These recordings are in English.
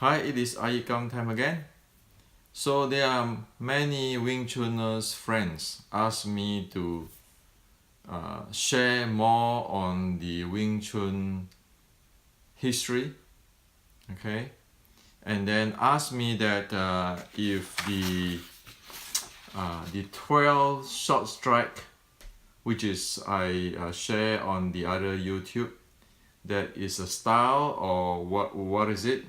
Hi, it is iYikkam time again. So there are many Wing Chuners friends ask me to share more on the Wing Chun history, okay, and then ask me that if the 12 short strike, which is I share on the other YouTube, that is a style or what is it?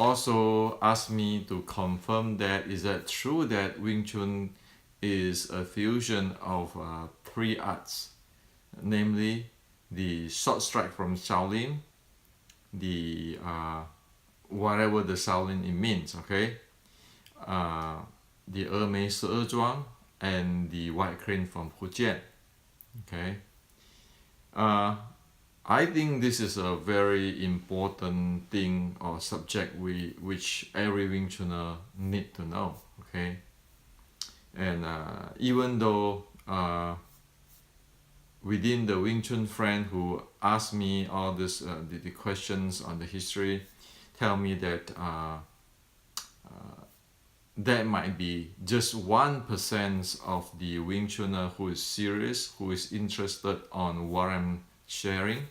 Also asked me to confirm that is that true that Wing Chun is a fusion of three arts, namely the short strike from Shaolin, the whatever the Shaolin it means, okay, the 峨眉十二桩 and the white crane from Fujian, okay. I think this is a very important thing or subject which every Wing Chuner need to know, okay. And even though within the Wing Chun friend who asked me all this the questions on the history, tell me that that might be just 1% of the Wing Chuner who is serious, who is interested on what I'm sharing.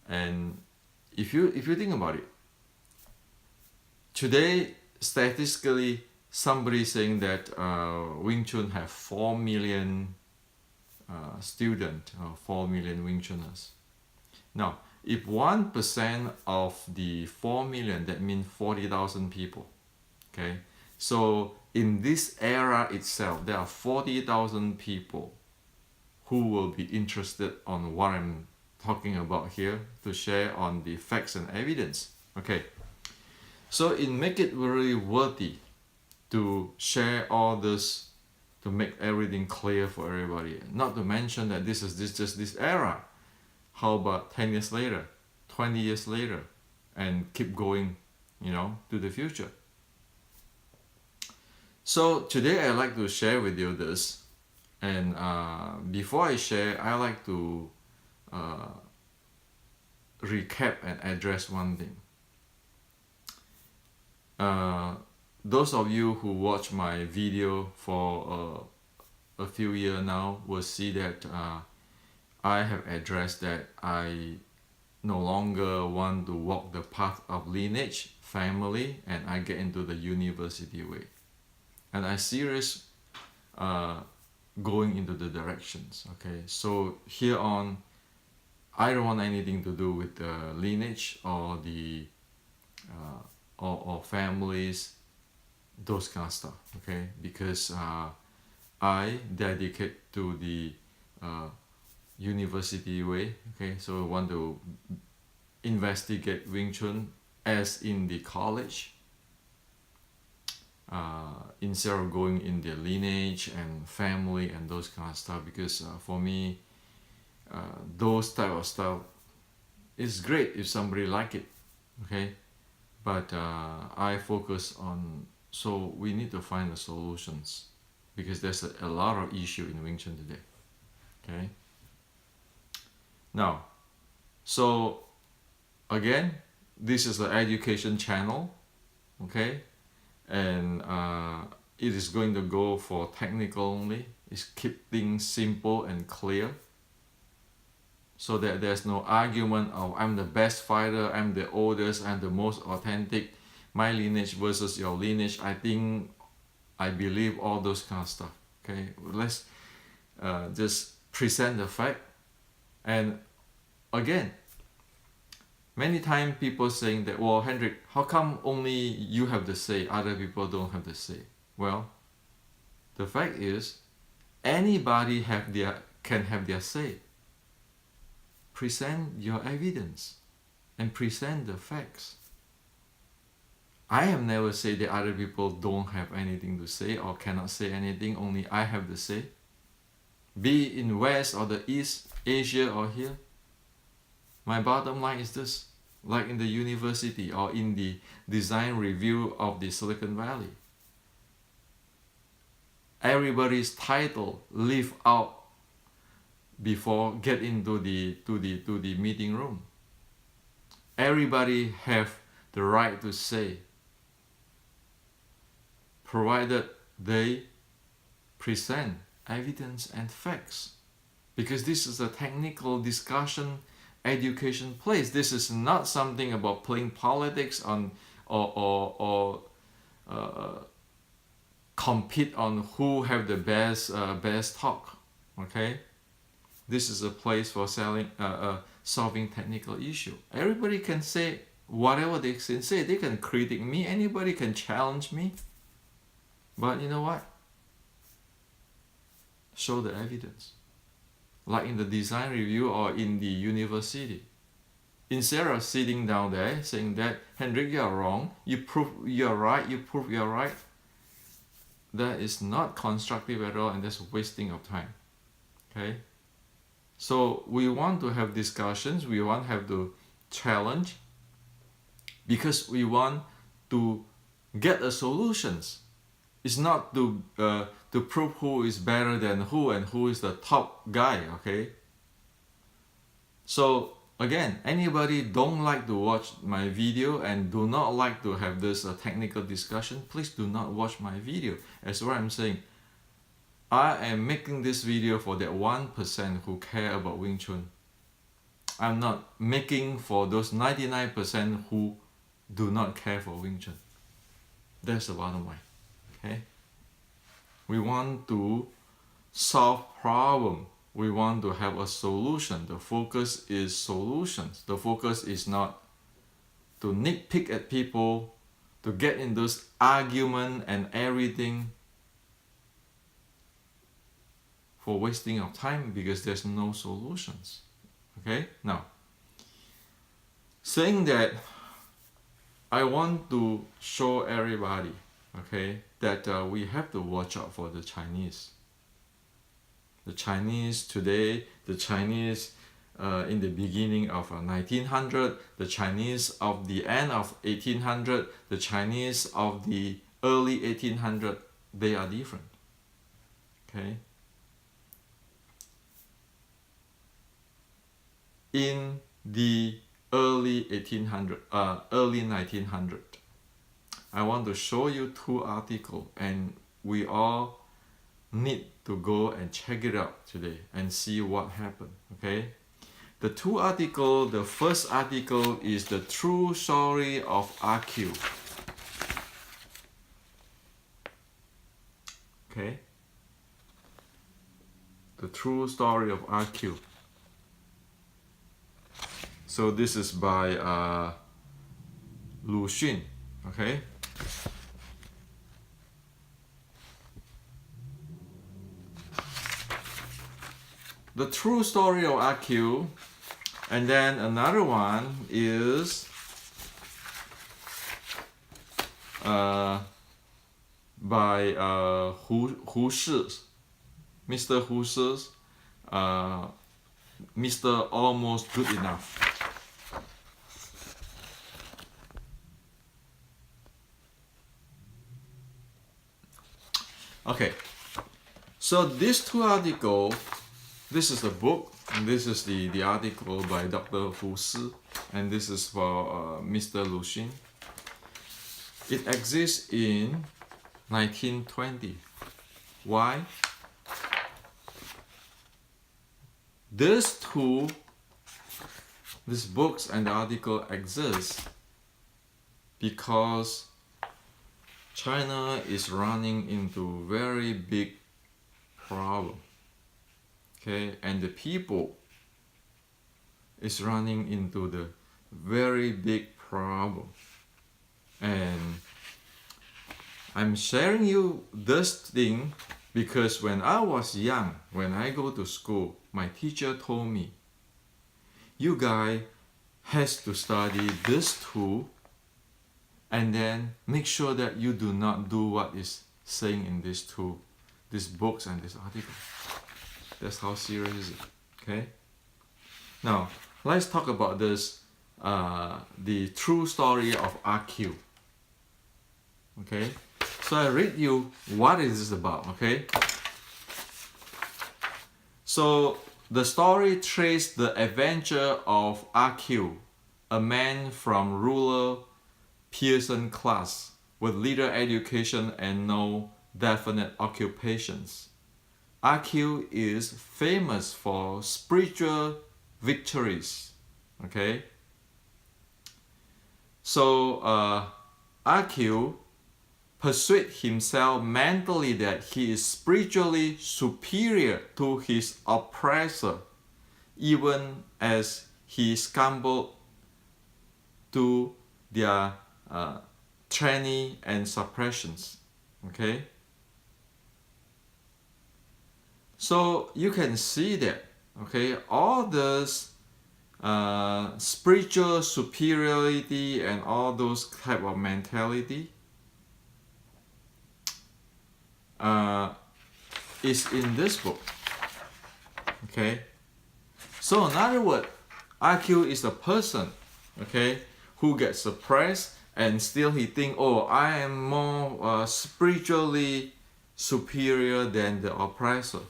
And if you think about it, today statistically somebody saying that Wing Chun have 4 million students or 4 million Wing Chuners. Now if 1% of the 4 million, that means 40,000 people, okay. So in this era itself there are 40,000 people who will be interested on what I'm talking about here to share on the facts and evidence, okay. So it make it really worthy to share all this, to make everything clear for everybody. Not to mention that this is just this era. How about 10 years later, 20 years later, and keep going, to the future. So today I'd like to share with you this. And before I share, I like to recap and address one thing. Those of you who watch my video for a few years now will see that I have addressed that I no longer want to walk the path of lineage, family, and I get into the university way. And I serious going into the directions, okay. So here on, I don't want anything to do with the lineage or the or families, those kind of stuff, okay, because I dedicate to the university way, okay. So I want to investigate Wing Chun as in the college, instead of going in the lineage and family and those kind of stuff, because for me those type of stuff is great if somebody like it, okay, but I focus on, so we need to find the solutions, because there's a lot of issue in Wing Chun today, okay. Now, so again, this is the education channel, okay, and it is going to go for technical only. It's keep things simple and clear, so that there's no argument of I'm the best fighter, I'm the oldest, I'm the most authentic, my lineage versus your lineage. I believe all those kind of stuff, okay. Let's just present the fact. And again, many times people saying that, well, Hendrik, how come only you have the say, other people don't have the say? Well, the fact is, anybody can have their say. Present your evidence and present the facts. I have never said that other people don't have anything to say or cannot say anything, only I have the say. Be it in West or the East, Asia or here. My bottom line is this, like in the university or in the design review of the Silicon Valley. Everybody's title leave out before get into the meeting room. Everybody have the right to say, provided they present evidence and facts. Because this is a technical discussion, education place. This is not something about playing politics on or compete on who have the best talk. Okay, this is a place for solving technical issue. Everybody can say whatever they can say. They can critique me. Anybody can challenge me. But you know what? Show the evidence. Like in the design review or in the university. Instead of sitting down there saying that, Hendrik, you are wrong, you prove you're right, you prove you're right, that is not constructive at all, and that's wasting of time. Okay? So we want to have discussions, we want to have the challenge, because we want to get a solutions. It's not to prove who is better than who and who is the top guy, okay? So again, anybody don't like to watch my video and do not like to have this technical discussion, please do not watch my video. As what I'm saying, I am making this video for that 1% who care about Wing Chun. I'm not making for those 99% who do not care for Wing Chun. That's the bottom line. Okay? We want to solve problem. We want to have a solution. The focus is solutions. The focus is not to nitpick at people, to get in those argument and everything for wasting of time, because there's no solutions. Okay? Now, saying that, I want to show everybody, okay, that we have to watch out for the Chinese. The Chinese today, the Chinese in the beginning of 1900, the Chinese of the end of 1800, the Chinese of the early 1800, they are different. Okay? In the early 1800, early 1900, I want to show you two articles, and we all need to go and check it out today and see what happened. Okay, the two articles, the first article is the true story of RQ. Okay, the true story of RQ. So this is by Lu Xun. Okay. The true story of RQ, and then another one is by Hu Shi, Mr. Hu Shi, Mr. Almost Good Enough. Okay, so these two articles, this is the book, and this is the article by Dr. Hu Shi, and this is for Mr. Lu Xun. It exists in 1920. Why? These books and the article exist because China is running into very big problem. Okay, and the people is running into the very big problem. And I'm sharing you this thing because when I was young, when I go to school, my teacher told me, you guys has to study this too, and then make sure that you do not do what is saying in these two, these books and this article. That's how serious it is. Okay. Now let's talk about this, the true story of RQ. Okay. So I read you what is this about. Okay. So the story traced the adventure of RQ, a man from rural peasant class with little education and no definite occupations. RQ is famous for spiritual victories. Okay, so RQ persuade himself mentally that he is spiritually superior to his oppressor, even as he stumbled to their tyranny and suppressions. Okay, so you can see that, okay, all this spiritual superiority and all those type of mentality is in this book. Okay, so in other words, RQ is a person, okay, who gets suppressed and still he think, oh, I am more spiritually superior than the oppressor.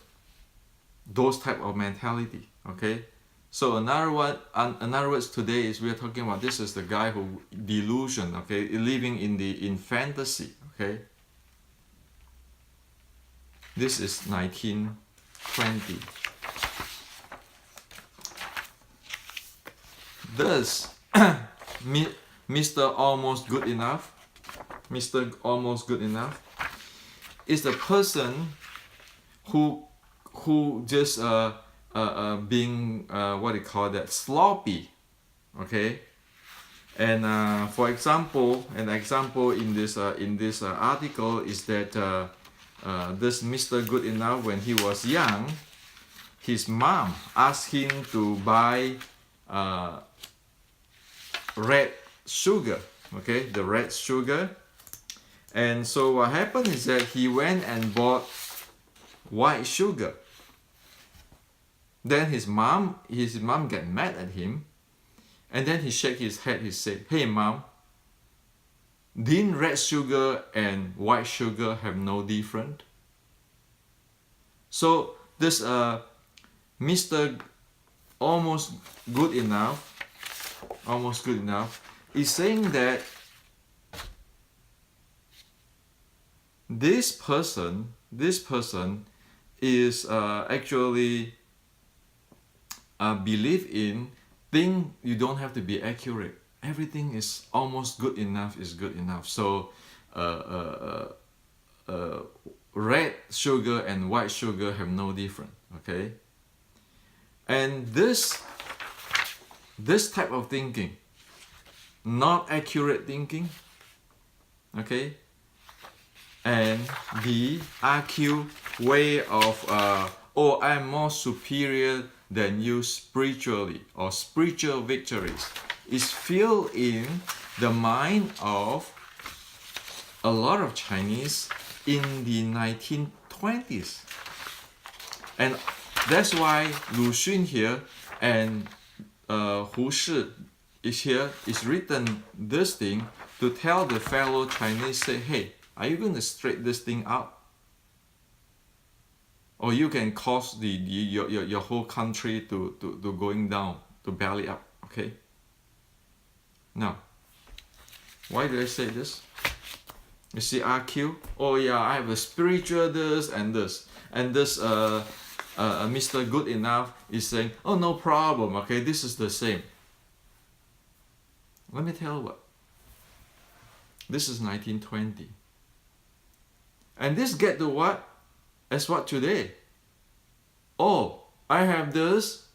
Those type of mentality. Okay, so in other words, today is we are talking about, this is the guy who delusion, okay, living in fantasy. Okay, this is 1920. Thus, Mr. Almost Good Enough, Mr. Almost Good Enough is the person who just being what do you call that, sloppy. Okay, and for example, an example in this article is that this Mr. Good Enough, when he was young, his mom asked him to buy red sugar, okay, the red sugar. And so what happened is that he went and bought white sugar. Then his mom get mad at him, and then he shake his head. He said, "Hey mom, didn't red sugar and white sugar have no different?" So this Mr. Almost Good Enough is saying that this person is actually believe in thing you don't have to be accurate. Everything is almost good enough is good enough. So red sugar and white sugar have no difference. Okay, and this type of thinking, not accurate thinking, okay, and the RQ way of oh, I'm more superior than you spiritually, or spiritual victories, is filled in the mind of a lot of Chinese in the 1920s. And that's why Lu Xun here and Hu Shi is here, is written this thing to tell the fellow Chinese, say, hey, are you going to straighten this thing out? Or you can cause your whole country to going down, to belly up. Okay? Now, why do I say this? You see RQ? Oh yeah, I have a spiritual this and this. And this Mr. Good Enough is saying, oh, no problem, okay, this is the same. Let me tell you what. This is 1920. And this get to what? As what today? Oh, I have this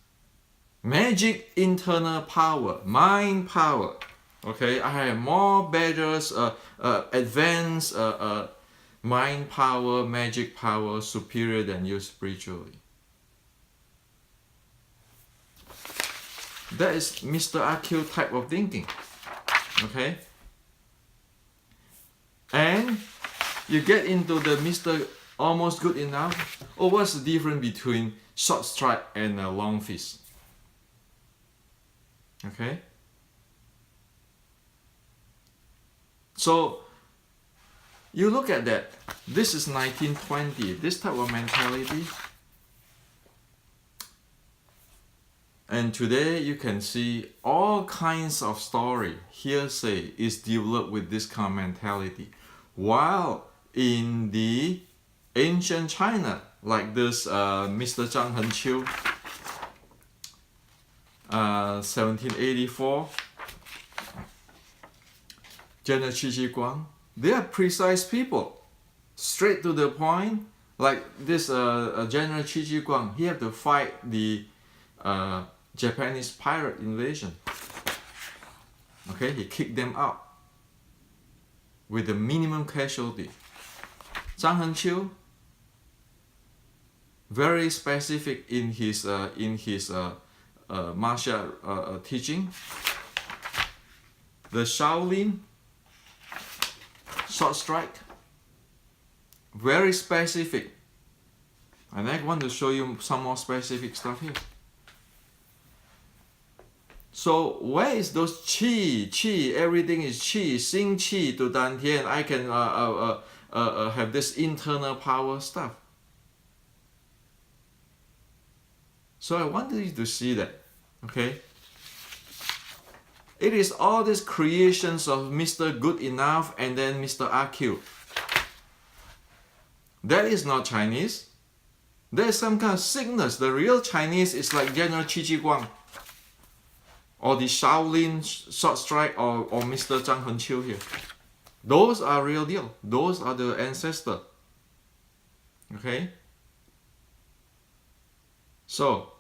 magic internal power, mind power. Okay, I have more better, advanced mind power, magic power, superior than you spiritually. That is Mr. RQ type of thinking. Okay? And you get into the Mr. Almost Good Enough. Oh, what's the difference between short strike and a long fist? Okay? So, you look at that. This is 1920. This type of mentality And today you can see all kinds of story, hearsay is developed with this kind of mentality. While in the ancient China, like this Mr. Zhang Henqiu, 1784, General Qi Ji Guang, they are precise people, straight to the point. Like this General Qi Ji Guang, he had to fight the Japanese pirate invasion. Okay, he kicked them out with the minimum casualty. Zhang Henqiu, very specific in his martial teaching. The Shaolin short strike, very specific. And I want to show you some more specific stuff here. So where is those qi? Everything is qi. Xing qi to dan tian. I can have this internal power stuff. So I want you to see that, okay? It is all these creations of Mr. Good Enough and then Mr. RQ. That is not Chinese. There is some kind of sickness. The real Chinese is like General Qi Ji Guang, or the Shaolin short strike, or Mr. Zhang Henqiu here. Those are real deal. Those are the ancestors. Okay? So,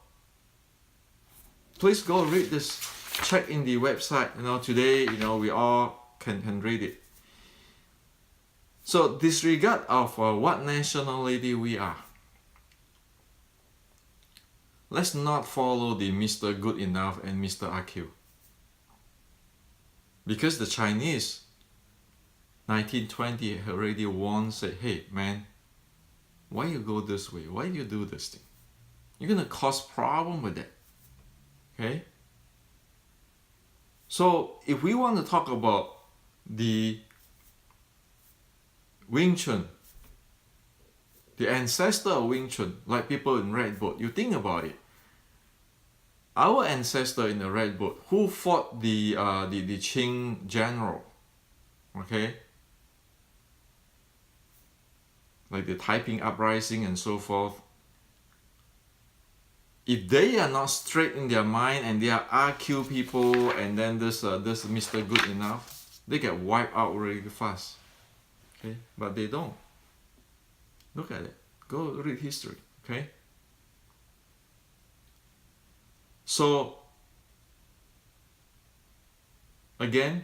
please go read this. Check in the website. Today, we all can read it. So, disregard of what nationality we are. Let's not follow the Mr. Good Enough and Mr. RQ. Because the Chinese, 1920, already warned, said, hey man, why you go this way? Why you do this thing? You're going to cause problem with that. Okay? So if we want to talk about the Wing Chun, the ancestor of Wing Chun, like people in Red Boat, you think about it. Our ancestor in the Red Boat, who fought the Qing general, okay? Like the Taiping uprising and so forth. If they are not straight in their mind and they are RQ people, and then this Mr. Good Enough, they get wiped out really fast. Okay, but they don't. Look at it. Go read history. Okay. So again,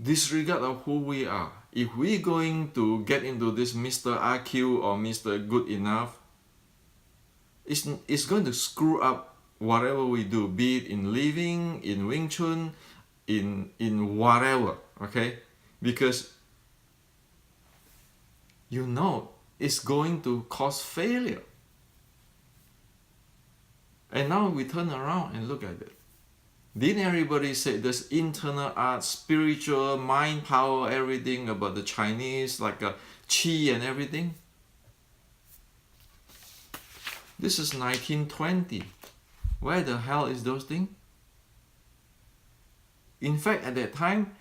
disregard of who we are. If we're going to get into this Mr. RQ or Mr. Good Enough, it's going to screw up whatever we do, be it in living, in Wing Chun, in whatever, okay? Because it's going to cause failure. And now we turn around and look at it. Didn't everybody say this internal art, spiritual, mind power, everything about the Chinese, like qi and everything? This is 1920. Where the hell is those things? In fact, at that time,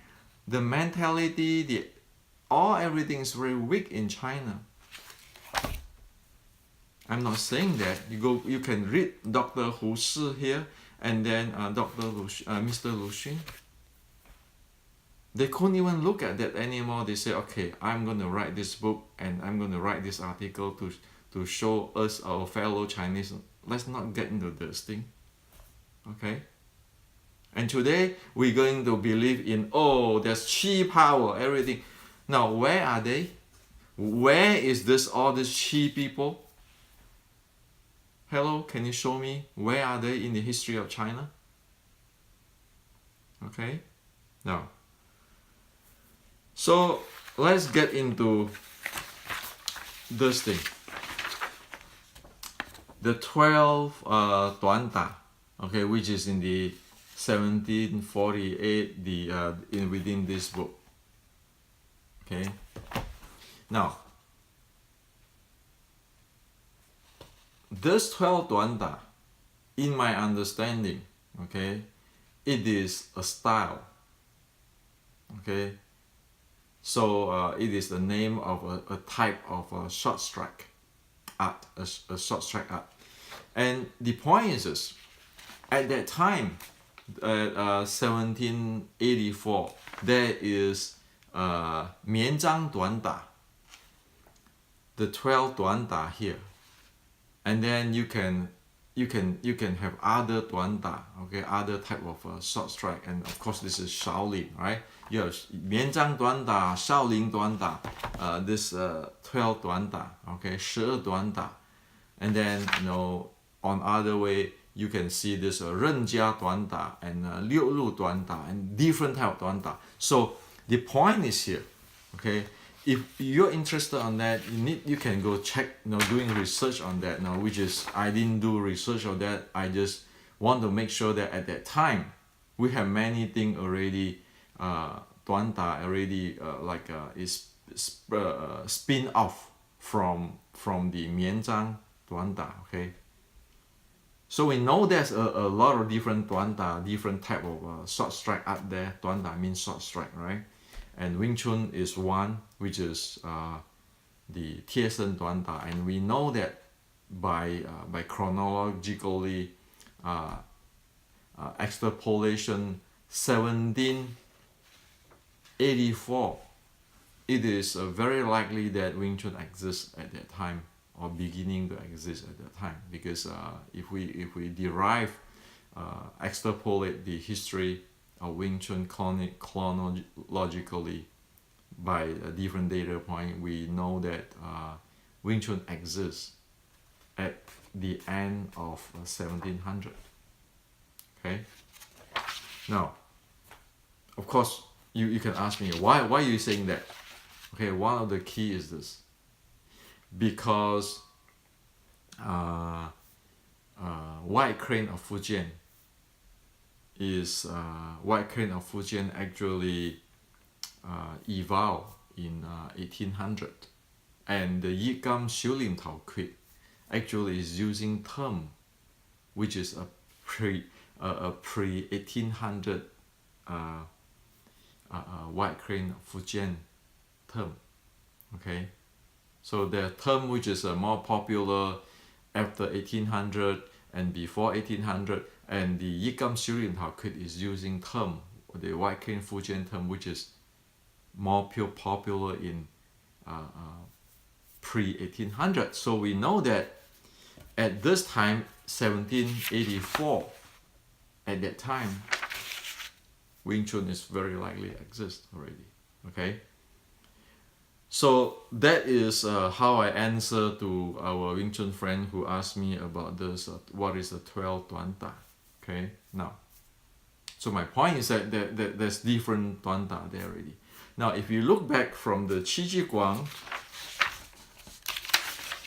the mentality, everything is very weak in China. I'm not saying that. You can read Dr. Hu Shi here, and then Mr. Lu Xun. They couldn't even look at that anymore. They say, okay, I'm going to write this book and I'm going to write this article to show us, our fellow Chinese, let's not get into this thing. Okay? And today, we're going to believe in, there's Qi power, everything. Now, where are they? Where is all these Qi people? Hello, can you show me where are they in the history of China? Okay? Now, so let's get into this thing. The 12 Duan Da, okay, which is in the 1748 within this book. Okay. Now, this 12 Duan Da, in my understanding, okay, it is a style, okay. So it is the name of a type of a short strike art, a short strike art. And the point is this, at that time, 1784, there is 绵章短打, the 12 短打 here, and then you can have other 短打, okay, other type of short strike, and of course this is Shaolin, right? You have 绵章短打, Shaolin 短打, this 12 短打, okay, 12短打, and then on other way you can see this 任家短打 and 六路短打 and different type of 短打. So the point is here, okay, if you're interested on that, you can go check, doing research on that, which is I didn't do research on that. I just want to make sure that at that time we have many things already, 短打 already is spin off from the 绵章短打, okay. So we know there's a lot of different 短打, different type of short strike out there. 短打 means short strike, right? And Wing Chun is one, which is the 贴身短打, and we know that by chronologically extrapolation 1784, it is very likely that Wing Chun exists at that time, or beginning to exist at that time, because if we derive, extrapolate the history of Wing Chun chronologically by a different data point, we know that Wing Chun exists at the end of 1700. Okay. Now, of course, you can ask me why are you saying that? Okay, one of the key is this, because White Crane of Fujian actually evolved in 1800, and the iYikkam Xiulim Tao Kui actually is using term which is a pre 1800 White Crane of Fujian term. Okay, so the term which is more popular after 1800 and before 1800, and the iYikkam Xiulim Tao Kui is using term, the White Crane Fujian term, which is more popular in pre-1800. So we know that at this time, 1784, at that time, Wing Chun is very likely exist already. Okay, so that is how I answer to our Wing Chun friend who asked me about this, what is the 12 Duan Da. Okay, now, so my point is that there's different Duan Da there already. Now, if you look back from the Qiji Guang,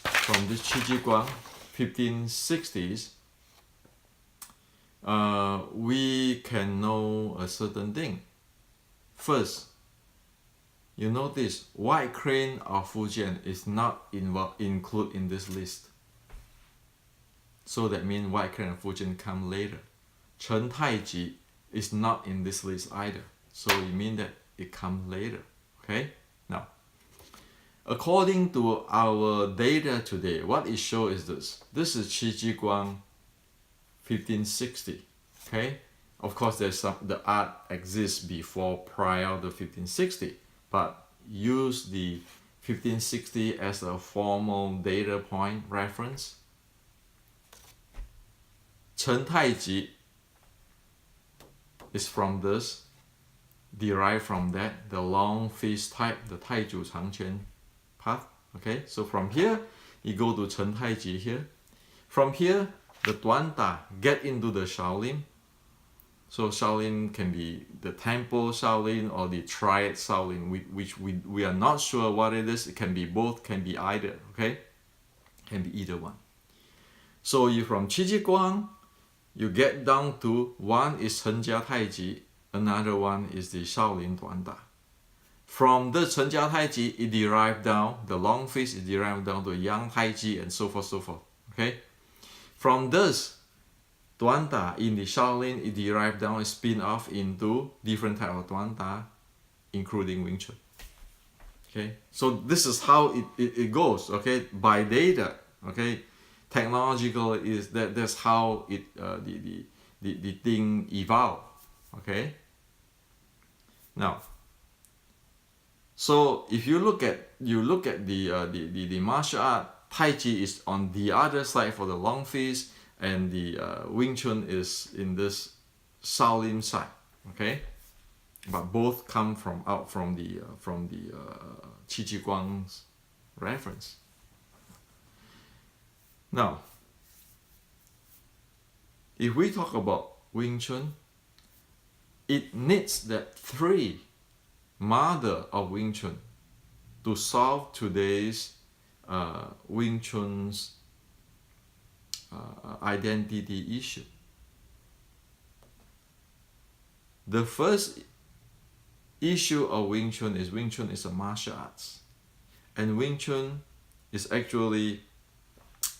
from this Qiji Guang, 1560s, we can know a certain thing. First, you notice White Crane of Fujian is not included in this list. So that means White Crane of Fujian come later. Chen Taiji is not in this list either. So it means that it comes later. Okay? Now, according to our data today, what it shows is this. This is Qiji Guang 1560. Okay? Of course, the art exists before, prior to 1560, but use the 1560 as a formal data point reference. Chen Taiji is from this, derived from that, the long fist type, the Taiju Changquan path. Okay, so from here, you go to Chen Taiji here. From here, the Duan Da get into the Shaolin. So Shaolin can be the temple Shaolin or the triad Shaolin, which we are not sure what it is. It can be both, can be either, okay? Can be either one. So you from Qiji Guang, you get down to one is Chenjia Taiji, another one is the Shaolin Duan Da. From the Chenjia Taiji, it derived down, the long fist is derived down to Yang Taiji and so forth, okay? From this, Tuan Ta in the Shaolin, it derived down, a spin off into different type of Tuan Ta, including Wing Chun. Okay, so this is how it goes. Okay, by data. Okay, technological is that's how it the thing evolved. Okay, now, so if you look at the martial art, Tai Chi is on the other side for the long fist, and the Wing Chun is in this Shaolin side. Okay, but both come from the Qi Ji Guang's reference. Now, if we talk about Wing Chun, it needs that three mother of Wing Chun to solve today's Wing Chun's identity issue. The first issue of Wing Chun is a martial arts, and Wing Chun is actually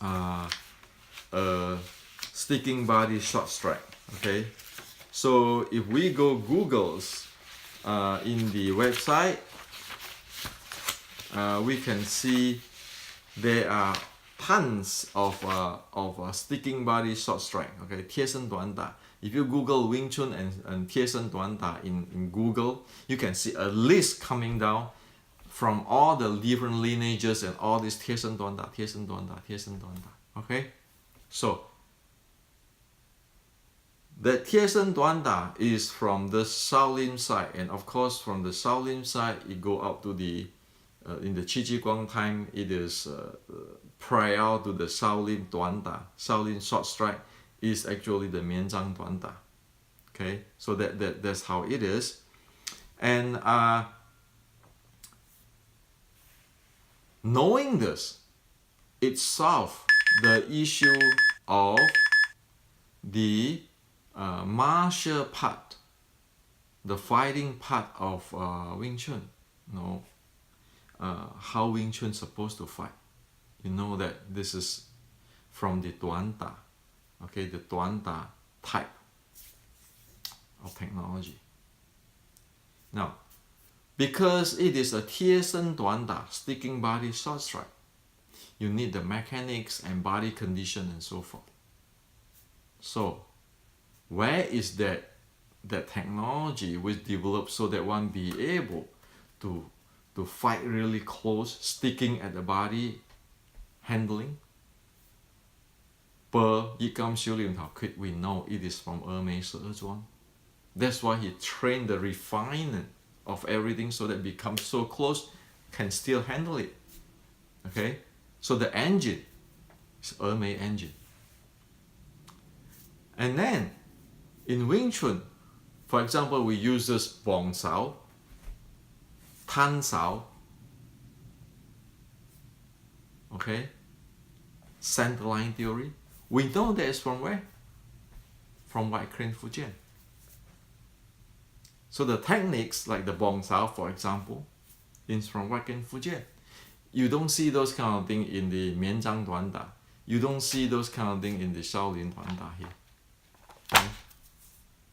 a sticking body short strike. Okay, so if we go Google's in the website, we can see there are tons of sticking body short strike. Okay, 贴身短打. If you Google Wing Chun and 贴身短打 in Google, you can see a list coming down from all the different lineages and all these 贴身短打, 贴身短打, 贴身短打. Okay, so the 贴身短打 is from the Shaolin side, and of course from the Shaolin side it go up to the in the Qi Ji Guang time, it is prior to the Shaolin 短打, Shaolin short strike is actually the 绵掌短打. Okay, so that's how it is. And knowing this, it solves the issue of the martial part, the fighting part of Wing Chun. No, how Wing Chun supposed to fight. You know that this is from the Tuan Ta, okay, the Tuan Ta type of technology. Now, because it is a 贴身短打, sticking body short strike, you need the mechanics and body condition and so forth. So, where is that technology was developed so that one be able to fight really close, sticking at the body, handling? Per iYikkam修炼陶 Kit, we know it is from 峨眉十二庄. That's why he trained the refinement of everything so that it becomes so close, can still handle it. Okay, so the engine is 峨眉 engine. And then in Wing Chun, for example, we use this bong sao, tan sao, okay, center line theory. We know that is from where? From White Crane Fujian. So the techniques like the bong sao, for example, is from White Crane Fujian. You don't see those kind of thing in the 绵掌短打. You don't see those kind of thing in the Shaolin 短打 here. Okay?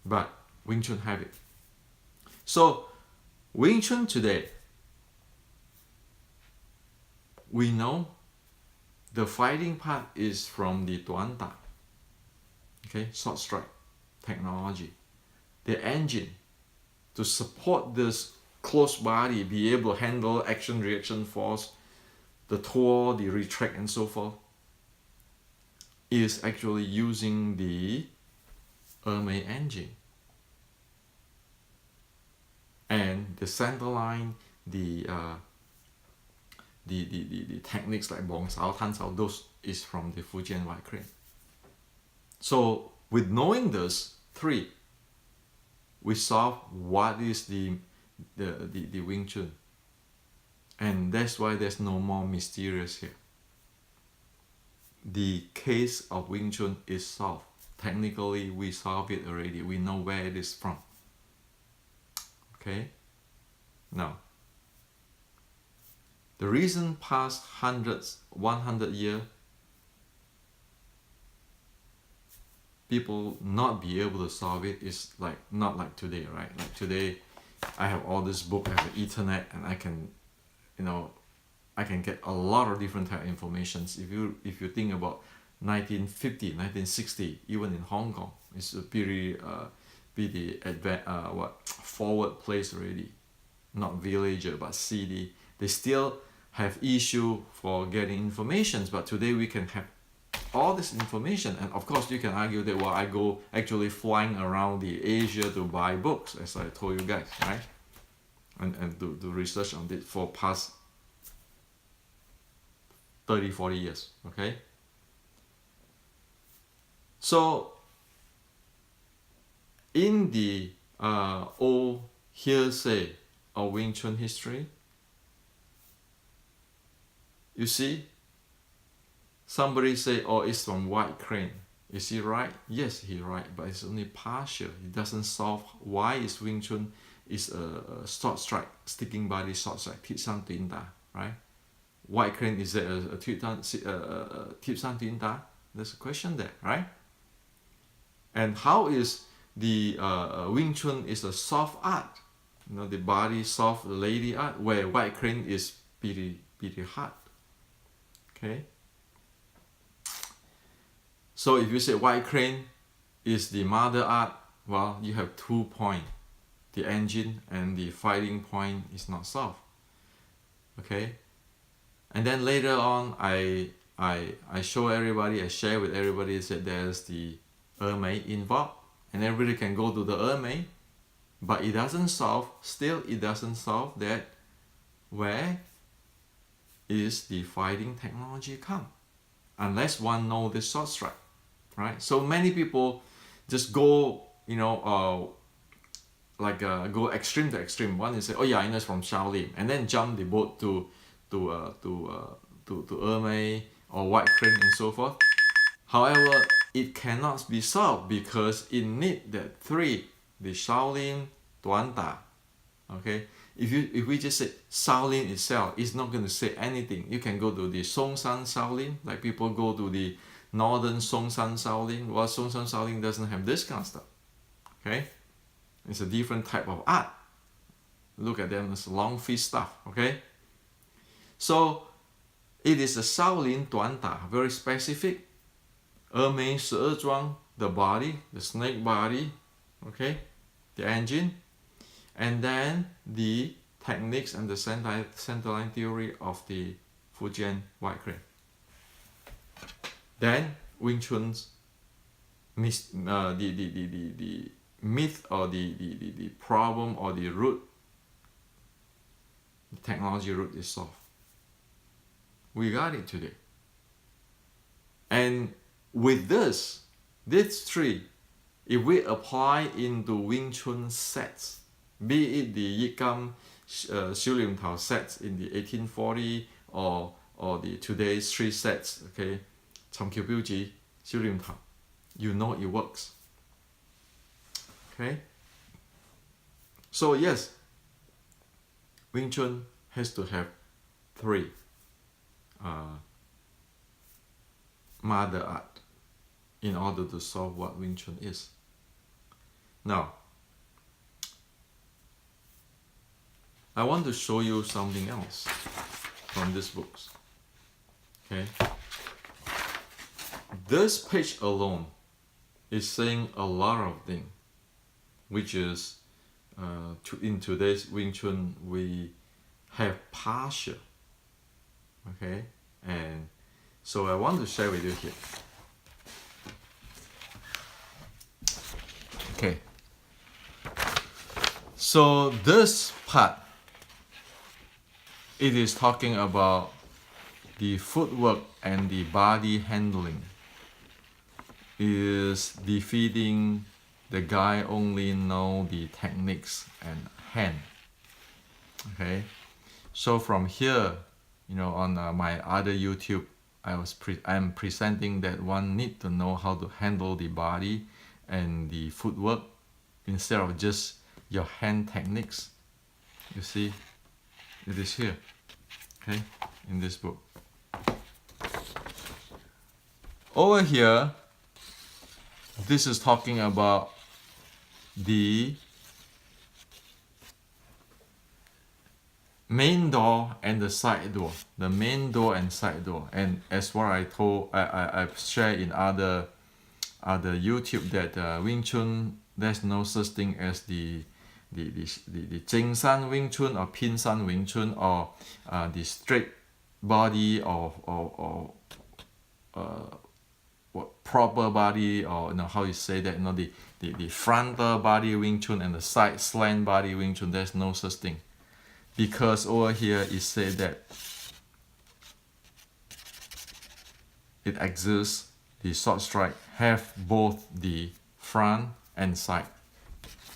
But Wing Chun have it. So Wing Chun today, we know the fighting part is from the Tuan Ta, okay, short strike technology. The engine to support this close body, be able to handle action, reaction, force, the twirl, the retract, and so forth, is actually using the 峨眉 engine. And the center line, the techniques like bong sao, tan sao, those is from the Fujian White Crane. So with knowing this three, we solve what is the Wing Chun, and that's why there's no more mysterious here. The case of Wing Chun is solved. Technically, we solve it already. We know where it is from. Okay. Now, the reason past 100 years, people not be able to solve it is like not like today, right? Like today, I have all this book, I have the internet, and I can, you know, I can get a lot of different type of informations. If you think about 1950, 1960, even in Hong Kong, it's a pretty forward place already. Not villager but city. They still have issue for getting information, but today we can have all this information. And of course you can argue that, well, I go actually flying around the Asia to buy books, as I told you guys, right? And do research on it for past 30-40 years. Okay, so in the old hearsay of Wing Chun history, you see, somebody say, oh, it's from White Crane. Is he right? Yes, he's right, but it's only partial. It doesn't solve why is Wing Chun is a sword strike, sticking body sword strike, Tip San Tin Da, right? White Crane, is that a Tip San Tin Da? There's a question there, right? And how is the Wing Chun is a soft art, you know, the body soft lady art, where White Crane is pretty hard. Okay. So if you say White Crane is the mother art, well, you have 2 points. The engine and the fighting point is not soft. Okay. And then later on, I show everybody, I share with everybody that there's the Ermei involved, and everybody can go to the Ermei, but it doesn't solve, still it doesn't solve that where is the fighting technology come, unless one know the sword strike, right? So many people just go, you know, go extreme to extreme. One is say, oh yeah, I know it's from Shaolin, and then jump the boat to Ermei or White Crane and so forth. However, it cannot be solved because it need that 3, the Shaolin, Duan Da. Okay, if we just say Shaolin itself, it's not going to say anything. You can go to the Songshan Shaolin, like people go to the northern Songshan Shaolin. Well, Songshan Shaolin doesn't have this kind of stuff. Okay, it's a different type of art. Look at them as long feet stuff. Okay, so it is a Shaolin Duan Da, very specific. Ermei 12装, the body, the snake body, okay, the engine, and then the techniques and the centerline theory of the Fujian White Crane. Then Wing Chun's the myth or the problem or the root, the technology root is solved. We got it today. And with this 3, if we apply into Wing Chun sets, be it the iYikkam, Xiu Lim Tao sets in the 1840 or the today's 3 sets, okay, Chong Kyu Biu Ji, Xiu Lim Tao, you know it works. Okay? So yes, Wing Chun has to have 3 mother art in order to solve what Wing Chun is. Now, I want to show you something else from these books. Okay, this page alone is saying a lot of things, which is in today's Wing Chun we have partial. Okay, and so I want to share with you here. Okay, so this part, it is talking about the footwork and the body handling. Is defeating the guy only know the techniques and hand. Okay, so from here, you know, on my other YouTube, I'm presenting that one need to know how to handle the body and the footwork instead of just your hand techniques. You see, it is here, okay, in this book. this is talking about the main door and the side door. The main door and side door. And as what I've shared in other YouTube, that Wing Chun, there's no such thing as the Jing San Wing Chun or Pin San Wing Chun, or the straight body or what proper body, or how you say that, the frontal body Wing Chun and the side slant body Wing Chun. There's no such thing, because over here it said that it exists, the sword strike have both the front and side.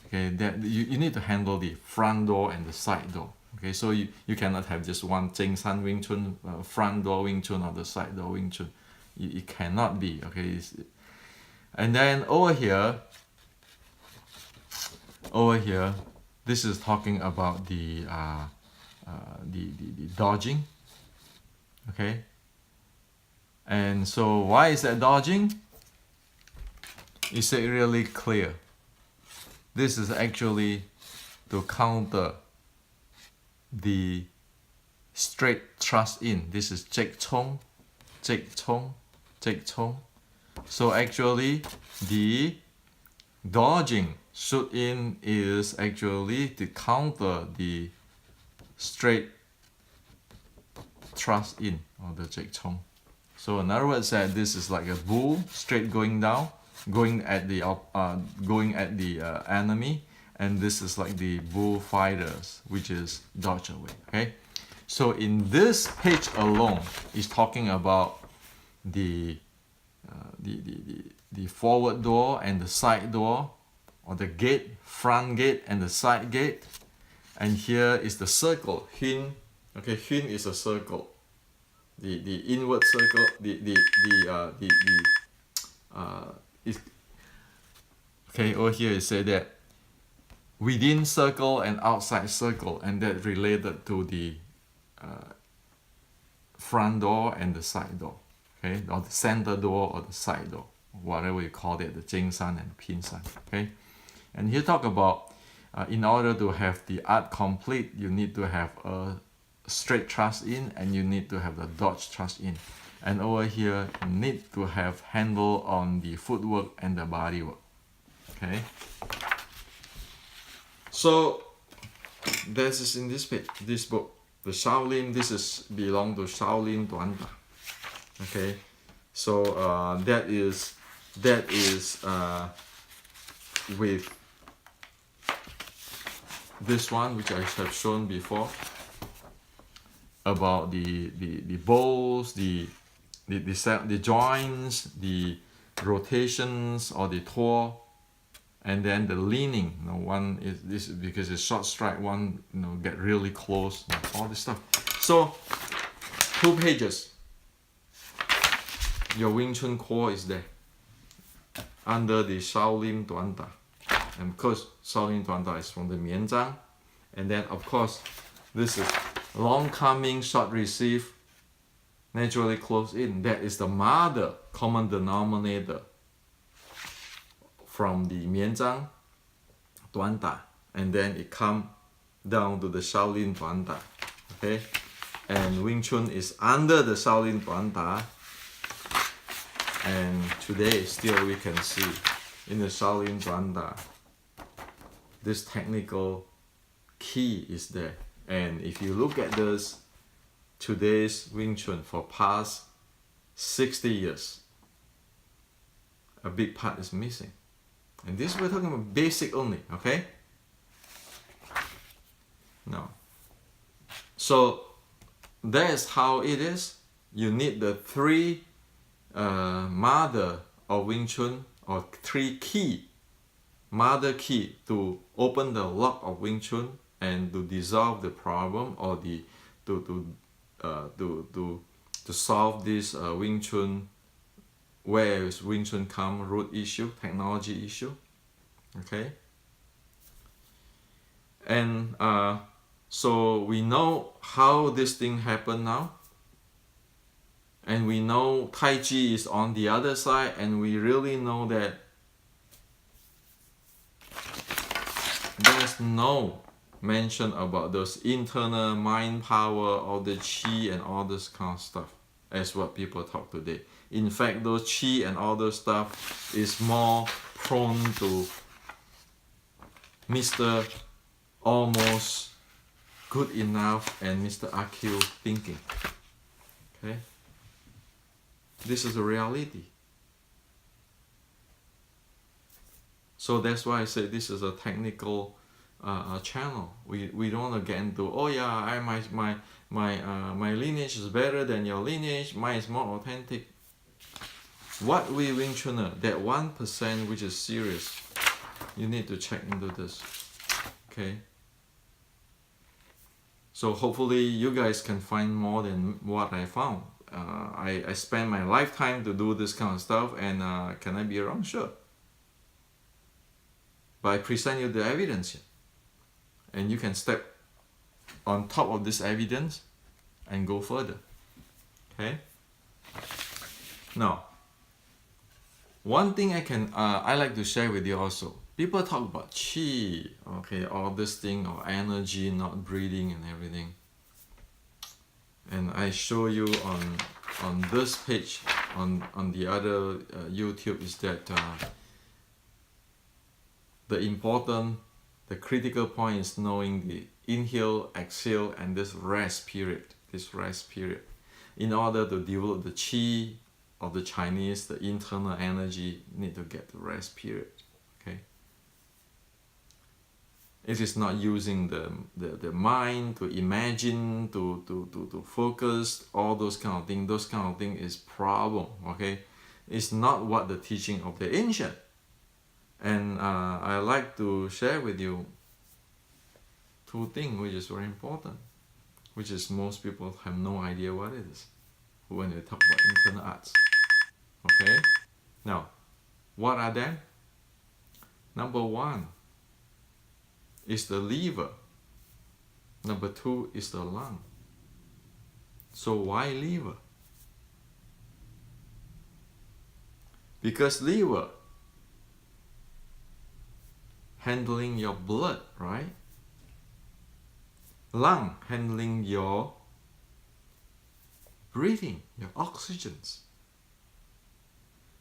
Okay, that you need to handle the front door and the side door. Okay, so you cannot have just one Jing San Wing Chun, front door Wing Chun, or the side door Wing Chun. It cannot be. Okay, and then over here, this is talking about the dodging. Okay, and so why is that dodging? Is it really clear? This is actually to counter the straight thrust in. This is Jake Chong. So actually the dodging shoot in is actually to counter the straight thrust in, or the Jake Chong. So in other words, that this is like a bull straight going down, going at the enemy, and this is like the bull fighters, which is dodge away. Okay, so in this page alone is talking about the forward door and the side door, or the gate, front gate and the side gate. And here is the circle, hin. Okay, hin is a circle, the inward circle, okay, over here it said that within circle and outside circle, and that related to the front door and the side door. Okay, or the center door or the side door, whatever you call it, the Jing San and Pin San. Okay, and here talk about in order to have the art complete, you need to have a straight thrust in, and you need to have the dodge thrust in. And over here, you need to have handle on the footwork and the body work. Okay, so this is in this page, this book, the Shaolin. This is belong to Shaolin Duanda. Okay, so that is with this one, which I have shown before, about the bowls, the joints, the rotations or the tour, and then the leaning. One is this, because it's short strike, one get really close, all this stuff. So 2 pages. Your Wing Chun core is there under the Shaolin Duanda. And of course, Shaolin Duanda is from the Mianzhang. And then of course, this is long coming, short receive, naturally close in. That is the mother common denominator from the Mianzhang Duanda. And then it come down to the Shaolin Duanda. Okay? And Wing Chun is under the Shaolin Duanda. And today still we can see in the Shaolin Duanda, this technical key is there. And if you look at this, today's Wing Chun for past 60 years, a big part is missing. And this we're talking about basic only, okay? No. So that's how it is. You need the 3 mother of Wing Chun, or 3 key, mother key, to open the lock of Wing Chun and to dissolve the problem, or to solve this Wing Chun, where is Wing Chun come, root issue, technology issue. Okay, and so we know how this thing happened now. And we know Tai Chi is on the other side, and we really know that there's no mention about those internal mind power or the chi and all this kind of stuff as what people talk today. In fact, those chi and all those stuff is more prone to Mr. Almost Good Enough and Mr. AQ thinking. Okay? This is a reality. So that's why I say this is a technical channel. We don't want to get into, oh yeah, my lineage is better than your lineage, mine is more authentic. What we Wing Chuner, that 1% which is serious, you need to check into this. Okay? So hopefully you guys can find more than what I found. I spent my lifetime to do this kind of stuff, and can I be wrong? Sure. But I present you the evidence here. And you can step on top of this evidence and go further. Okay? Now, one thing I like to share with you also. People talk about chi, okay, all this thing, or energy, not breathing and everything. And I show you on this page, on the other YouTube, is that the critical point is knowing the inhale, exhale, and this rest period. In order to develop the chi of the Chinese, the internal energy, need to get the rest period. Okay. It is not using the mind to imagine, to focus, all those kind of things. Those kind of things is problem. Okay. It's not what the teaching of the ancient. And I like to share with you two things which is very important, which is most people have no idea what it is when they talk about internal arts. Okay? Now, what are them? Number one is the liver. Number two is the lung. So why liver? Because liver handling your blood, right? Lung handling your breathing, your oxygens.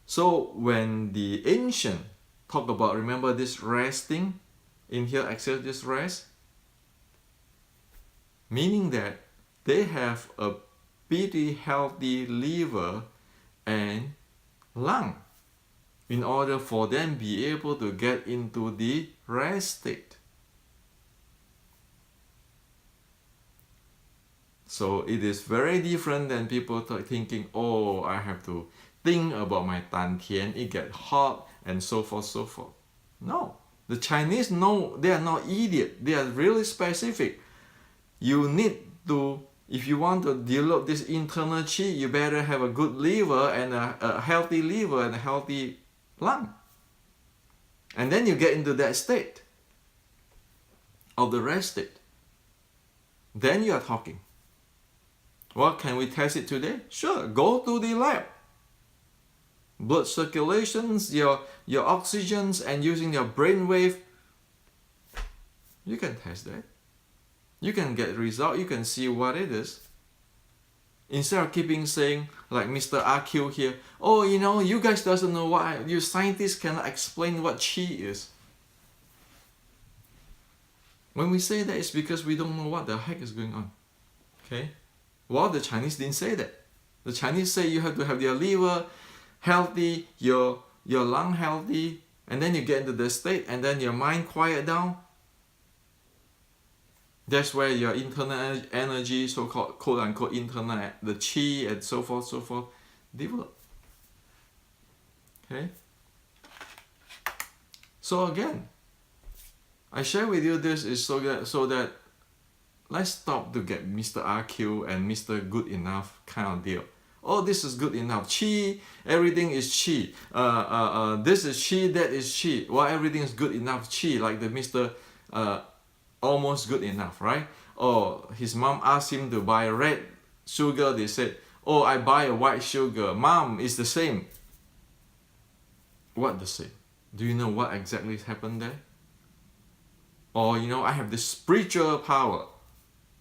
So when the ancient talk about, remember this resting, inhale, exhale, this rest, meaning that they have a pretty healthy liver and lung in order for them be able to get into the rest state. So it is very different than people thinking, oh, I have to think about my dantian, it get hot, and so forth, so forth. No, the Chinese know, they are not idiot. They are really specific. You need to, if you want to develop this internal chi, you better have a good liver and a healthy liver and a healthy lung. And then you get into that state of the rest state. Then you are talking. Well, can we test it today? Sure, go to the lab. Blood circulations, your oxygens, and using your brainwave, you can test that. You can get result, you can see what it is. Instead of keeping saying, like Mr. RQ here, oh, you know, you guys doesn't know what, you scientists cannot explain what chi is. When we say that, it's because we don't know what the heck is going on. Okay? Well, the Chinese didn't say that. The Chinese say you have to have your liver healthy, your lung healthy, and then you get into the state, and then your mind quiet down. That's where your internal energy, so-called quote-unquote internal, the chi and so forth, develop. Okay? So again, I share with you this is so that let's stop to get Mr. RQ and Mr. Good Enough kind of deal. Oh, this is good enough. Chi, everything is chi. This is chi, that is chi. Well, everything is good enough. Chi, like the Mr. Almost Good Enough, right? Oh, his mom asked him to buy red sugar. They said, oh, I buy a white sugar. Mom, it's the same. What the same? Do you know what exactly happened there? Or I have the spiritual power,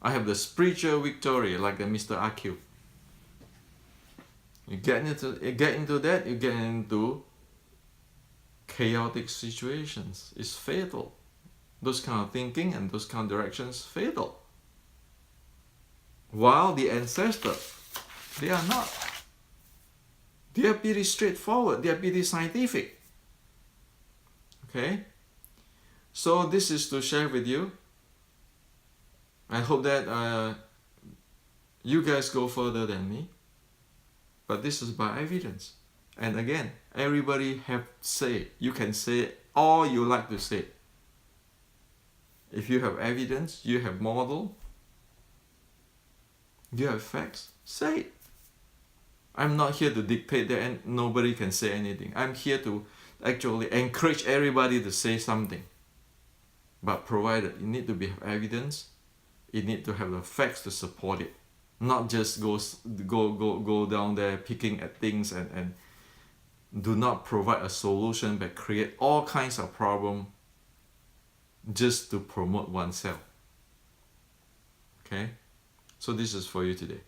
I have the spiritual victory, like the Mr. AQ. You get into that, you get into chaotic situations. It's fatal. Those kind of thinking and those kind of directions, fatal. While the ancestors, they are not. They are pretty straightforward. They are pretty scientific. Okay? So this is to share with you. I hope that you guys go further than me. But this is by evidence. And again, everybody have say. You can say all you like to say. If you have evidence, you have model, you have facts, say it. I'm not here to dictate that, and nobody can say anything. I'm here to actually encourage everybody to say something. But provided you need to have evidence, you need to have the facts to support it. Not just go down there picking at things and do not provide a solution but create all kinds of problems just to promote oneself. Okay? So this is for you today.